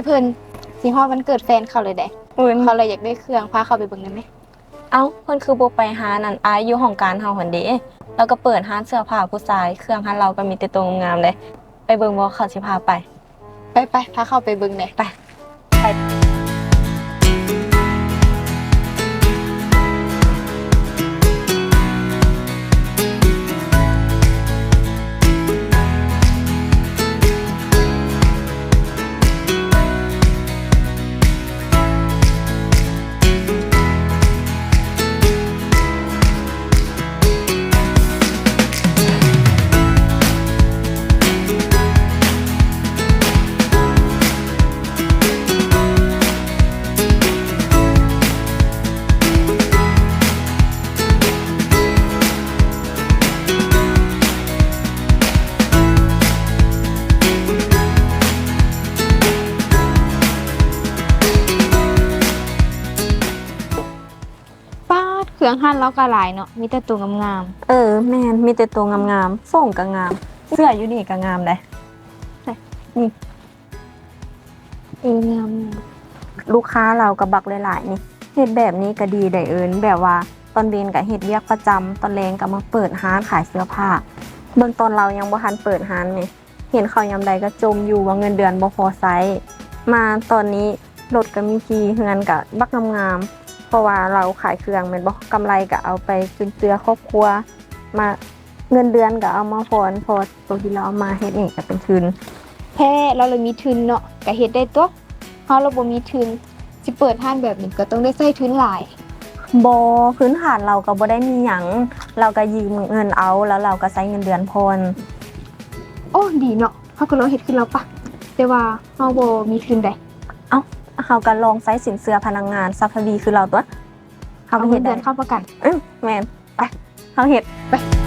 เพิ่นสิฮอดวันเกิดแฟนเขาเลยได้เขาเลยอยากได้เครื่องพาเขาไปเบิ่งได้ไหมเอ้าเพิ่นคือบ่ไปหานั่นอายอยู่ห้องการเฮาหั่นเด้แล้วก็เปิดร้านเสื้อผ้าผู้ชายเครื่องร้านเราก็มีแต่ตัวงามๆเลยไปเบิ่งบ่เขาสิพาไปไปพาเขาไปเบิ่งได้ไปป้าดเครื่องหั่นเราก็หลายเนาะมีแต่ตัวงาม แม่นมีแต่ตัวงามๆส่งก็งามเสื้ออยู่นี่ก็งามเลยนี่งามลูกค้าเราก็บักหลายๆนี่เฮ็ดแบบนี้ก็ดีได้แบบว่าตอนเวนก็เฮ็ดเวียกประจำตอนแลงก็มาเปิดร้านขายเสื้อผ้าเบื้องต้นเรายังบ่ทันเปิดร้านนี่เห็นเขายามใดก็จมอยู่ว่าเงินเดือนบ่พอใช้มาตอนนี้รถก็มีขี่เฮือนก็บักงามๆเพราะว่าเราขายเครื่องแม่นบ่กำไรก็เอาไปจุนเจือครอบครัวมาเงินเดือนก็เอามาพรพอตัวที่เราเอามาเฮ็ดนี่ก็เป็นทุนแท้เราเลยมีทุนเนาะก็เฮ็ดได้ตัวเฮาเราบ่มีทุนสิเปิดร้านแบบนี้ก็ต้องได้ใช้ทุนหลายบ่พื้นฐานเราก็บ่ได้มีหยังเราก็ยืมเงินเอาแล้วเราก็ใช้เงินเดือนพรโอ้ดีเนาะเฮาก็ลองเฮ็ดขึ้นแล้วปะแต่ว่าเฮาบ่มีทุนได้เฮาก็ลองใช้สินเชื่อพนักงานซัพพลีคือเราตัวเฮาเฮ็ดเดือนเข้าประกันแม่นไปเฮาเฮ็ดไป